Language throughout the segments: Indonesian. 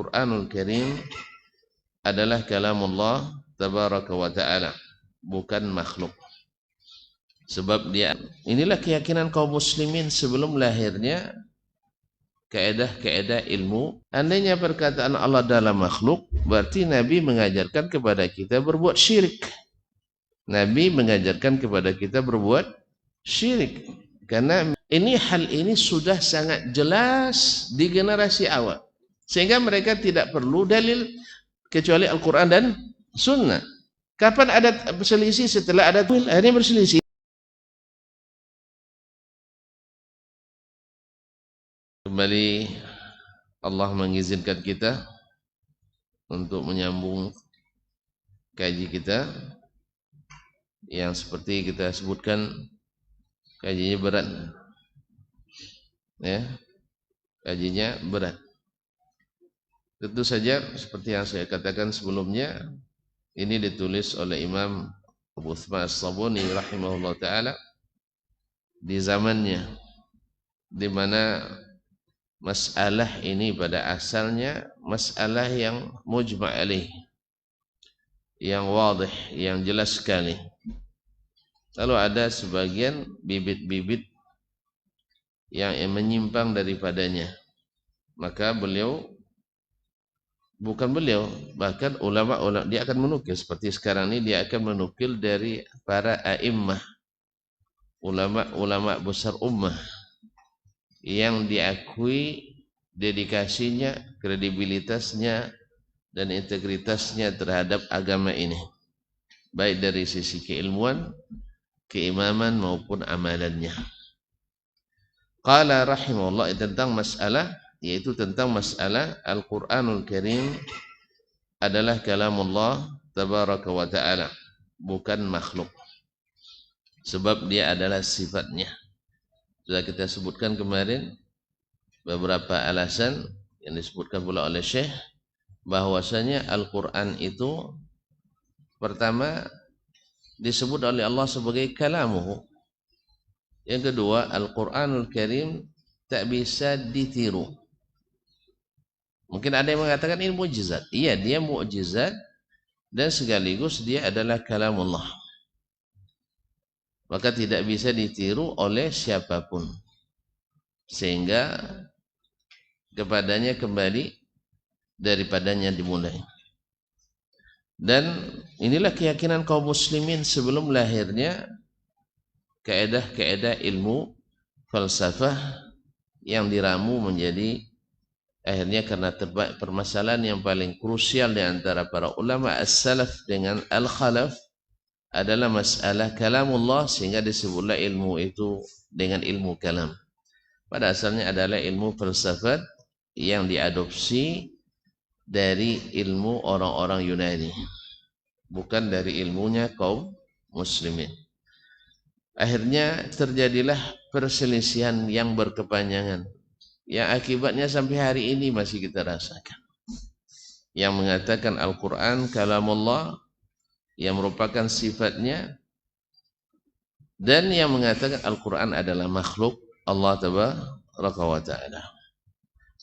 Al-Quranul Karim adalah kalamullah tabaraka wa ta'ala, bukan makhluk. Sebab inilah keyakinan kaum muslimin sebelum lahirnya kaedah-kaedah ilmu. Andainya perkataan Allah dalam makhluk, berarti Nabi mengajarkan kepada kita berbuat syirik. Nabi mengajarkan kepada kita berbuat syirik. Karena hal ini sudah sangat jelas di generasi awal. Sehingga mereka tidak perlu dalil kecuali Al-Quran dan Sunnah. Kapan ada berselisih? Setelah ada dalil, akhirnya berselisih. Kembali Allah mengizinkan kita untuk menyambung kaji kita yang seperti kita sebutkan kajinya berat, ya, kajinya berat. Tentu saja seperti yang saya katakan sebelumnya, ini ditulis oleh Imam Abu Uthman As-Sabuni rahimahullah ta'ala di zamannya, di mana masalah ini pada asalnya masalah yang mujma' alaih, yang wadih, yang jelas sekali. Lalu ada sebagian bibit-bibit yang menyimpang daripadanya, maka bahkan ulama dia akan menukil, seperti sekarang ini dia akan menukil dari para a'immah, ulama besar ummah yang diakui dedikasinya, kredibilitasnya dan integritasnya terhadap agama ini, baik dari sisi keilmuan, keimaman maupun amalannya. Qala rahimahullah, tentang masalah, yaitu tentang masalah Al-Quranul Karim adalah kalamullah tabaraka wa ta'ala, bukan makhluk. Sebab dia adalah sifatnya. Sudah kita sebutkan kemarin beberapa alasan yang disebutkan pula oleh Syekh, bahwasanya Al-Quran itu pertama disebut oleh Allah sebagai kalamuhu. Yang kedua, Al-Quranul Karim tak bisa ditiru. Mungkin ada yang mengatakan ini mukjizat. Iya, dia mukjizat dan sekaligus dia adalah kalamullah. Maka tidak bisa ditiru oleh siapapun. Sehingga kepadanya kembali, daripadanya dimulai. Dan inilah keyakinan kaum muslimin sebelum lahirnya kaedah-kaedah ilmu falsafah yang diramu menjadi akhirnya karena permasalahan yang paling krusial di antara para ulama as-salaf dengan al-khalaf adalah masalah kalamullah, sehingga disebutlah ilmu itu dengan ilmu kalam. Pada asalnya adalah ilmu falsafat yang diadopsi dari ilmu orang-orang Yunani, bukan dari ilmunya kaum muslimin. Akhirnya terjadilah perselisihan yang berkepanjangan, yang akibatnya sampai hari ini masih kita rasakan. Yang mengatakan Al-Quran kalamullah, yang merupakan sifatnya, dan yang mengatakan Al-Quran adalah makhluk Allah tabaraka wa ta'ala.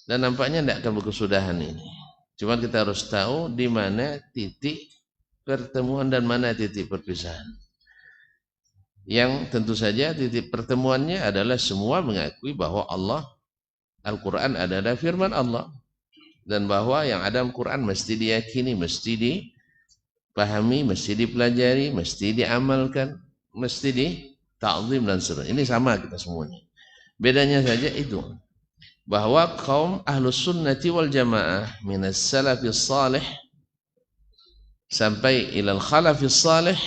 Dan nampaknya tidak akan berkesudahan ini. Cuma kita harus tahu di mana titik pertemuan dan mana titik perpisahan. Yang tentu saja titik pertemuannya adalah semua mengakui bahwa Al-Quran adalah firman Allah, dan bahwa yang ada Al-Quran mesti diyakini, mesti dipahami, mesti dipelajari, mesti diamalkan, mesti dita'zim dan seterusnya. Ini sama kita semuanya. Bedanya saja itu, bahwa kaum ahlus sunnati wal jamaah minas salafis salih sampai ilal khalafis salih,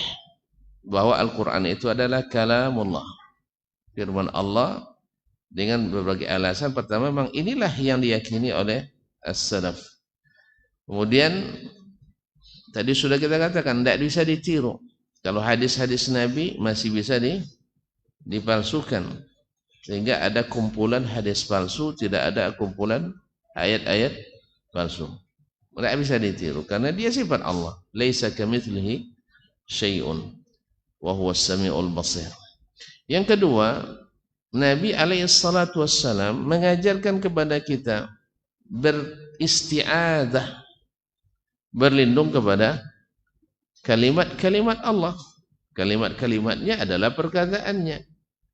bahwa Al-Quran itu adalah kalamullah, firman Allah, dengan berbagai alasan. Pertama, memang inilah yang diyakini oleh as-salaf. Kemudian tadi sudah kita katakan tidak bisa ditiru. Kalau hadis-hadis Nabi masih bisa dipalsukan, sehingga ada kumpulan hadis palsu, tidak ada kumpulan ayat-ayat palsu. Tidak bisa ditiru karena dia sifat Allah. Laisa kamitslihi syai'un wa huwas samiul basir. Yang kedua, Nabi alaihissalatu wassalam mengajarkan kepada kita beristi'adzah, berlindung kepada kalimat-kalimat Allah. Kalimat-kalimatnya adalah perkataannya.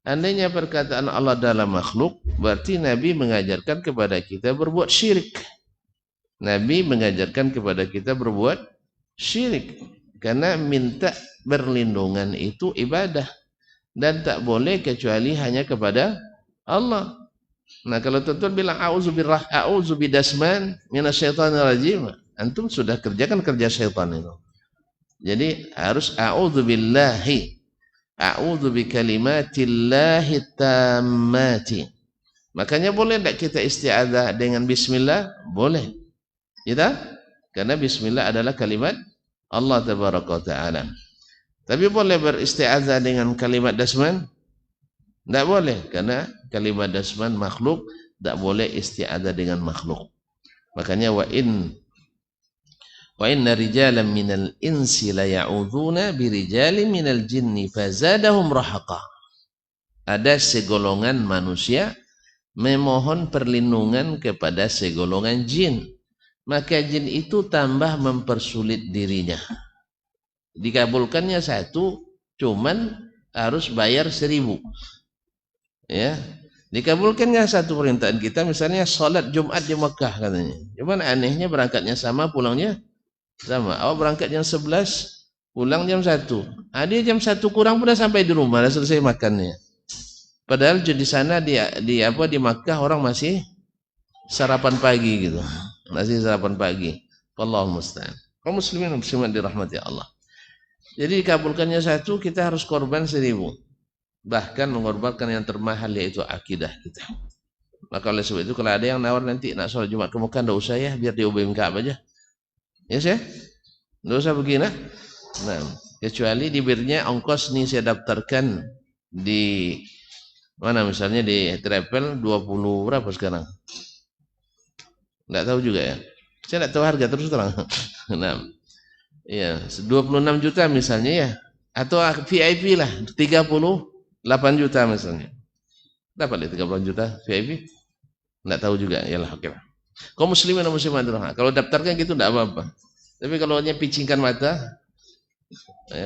Andainya perkataan Allah dalam makhluk, berarti Nabi mengajarkan kepada kita berbuat syirik. Nabi mengajarkan kepada kita berbuat syirik. Karena minta berlindungan itu ibadah. Dan tak boleh kecuali hanya kepada Allah. Nah, kalau tuan-tuan bilang a'udzu bidasman minasyaitonir rajim, antum sudah kerjakan kerja syaitan itu. Jadi harus a'udzu billahi, a'udzu bikalimatillahi tammati. Makanya boleh tidak kita isti'adzah dengan bismillah? Boleh. Kita? Karena bismillah adalah kalimat Allah tabaraka wa ta'ala. Tapi boleh beristi'adzah dengan kalimat dasman? Tidak boleh, karena kalimat dasman makhluk, tidak boleh isti'adzah dengan makhluk. Makanya wa inna rijalan minal insi la ya'udzuuna birijalin minal jinni fazadahum rahaqa. Ada segolongan manusia memohon perlindungan kepada segolongan jin, maka jin itu tambah mempersulit dirinya. Dikabulkannya satu, cuman harus bayar 1.000. Ya, dikabulkannya satu permintaan kita, misalnya sholat Jumat di Mekah katanya. Cuman anehnya berangkatnya sama, pulangnya sama. Awak berangkat jam 11, pulang jam 1. Dia jam 1 kurang pun dah sampai di rumah, dah selesai makannya. Padahal di sana di Makkah orang masih sarapan pagi gitu. Masih sarapan pagi. Wallahu musta'an. Kaum muslimin dan muslimat dirahmati Allah. Jadi dikabulkannya satu, kita harus korban 1.000. Bahkan mengorbankan yang termahal, yaitu akidah kita. Maka oleh sebab itu kalau ada yang nawar nanti nak sholat Jumat ke Mekah, tidak usah ya, biar di UBM Ka'bah aja. Ya saya? Tidak usah begini. Nah, kecuali di birnya ongkos nih saya daftarkan di mana, misalnya di travel 20 berapa sekarang? Tidak tahu juga ya. Saya tidak tahu harga terus terang. Nah, ya 26 juta misalnya ya, atau VIP lah 38 juta misalnya. Dapat 38 juta VIP? Tidak tahu juga. Yalah, oke. Kaum muslimin dan muslimat, kalau daftarkan gitu tidak apa-apa. Tapi kalau hanya picingkan mata,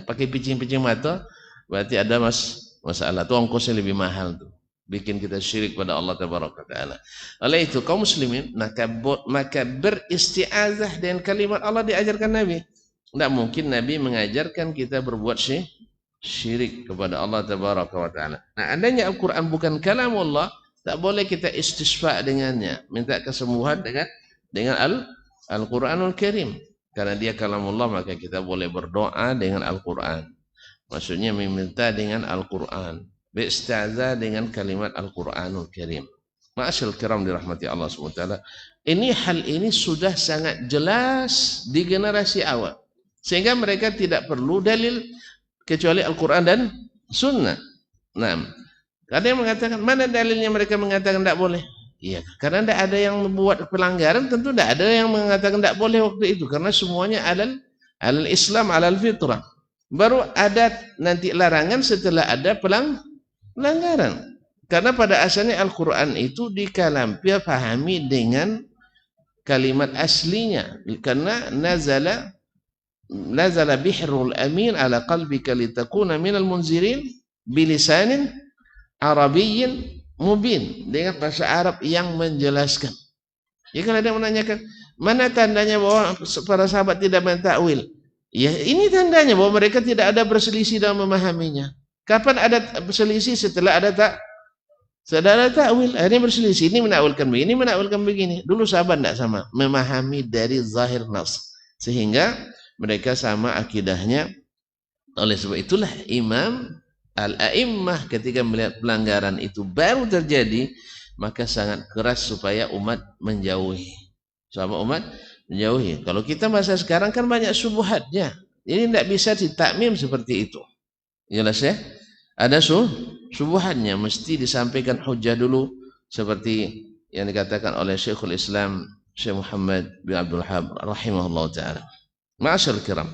pakai picing-picing mata, berarti ada masalah. Itu ongkosnya lebih mahal tuh. Bikin kita syirik pada Allah tabaraka taala. Oleh itu kaum muslimin, maka beristi'adzah dengan kalimat Allah diajarkan Nabi. Tidak mungkin Nabi mengajarkan kita berbuat syirik kepada Allah tabaraka wa taala. Nah, andainya Al-Qur'an bukan kalamullah, tak boleh kita istisfa dengannya, minta kesembuhan dengan Al-Qur'anul Karim. Karena dia kalamullah, maka kita boleh berdoa dengan Al-Qur'an. Maksudnya meminta dengan Al-Qur'an, beristi'adzah dengan kalimat Al-Qur'anul Karim. Ma'asyil kiram dirahmati Allah SWT. Hal ini sudah sangat jelas di generasi awal, sehingga mereka tidak perlu dalil kecuali Al-Quran dan Sunnah. Nah, ada yang mengatakan, mana dalilnya mereka mengatakan tidak boleh? Iya, karena tidak ada yang membuat pelanggaran, tentu tidak ada yang mengatakan tidak boleh waktu itu, karena semuanya alal Islam, alal fitrah. Baru ada nanti larangan setelah ada pelanggaran. Karena pada asalnya Al-Quran itu dipahami dengan kalimat aslinya, karena nazala bihrul amin ala qalbika litakuna minal munzirin bilisanin arabiyyin mubin, dengan bahasa Arab yang menjelaskan. Ya, kalau ada yang menanyakan mana tandanya bahwa para sahabat tidak mentakwil, ya ini tandanya bahwa mereka tidak ada berselisih dalam memahaminya. Kapan ada berselisih? Setelah ada takwil. Ini berselisih, ini menakwilkan begini, ini menakwilkan begini. Dulu sahabat tidak sama memahami dari zahir nas, sehingga mereka sama akidahnya. Oleh sebab itulah Imam Al-A'immah ketika melihat pelanggaran itu baru terjadi, maka sangat keras supaya umat menjauhi. Kalau kita masa sekarang kan banyak subuhatnya, jadi tidak bisa ditakmim seperti itu. Jelas ya? Ada subuhatnya, mesti disampaikan hujah dulu, seperti yang dikatakan oleh Syekhul Islam Syekh Muhammad bin Abdul Wahhab rahimahullah ta'ala. Ma'asyar kiram.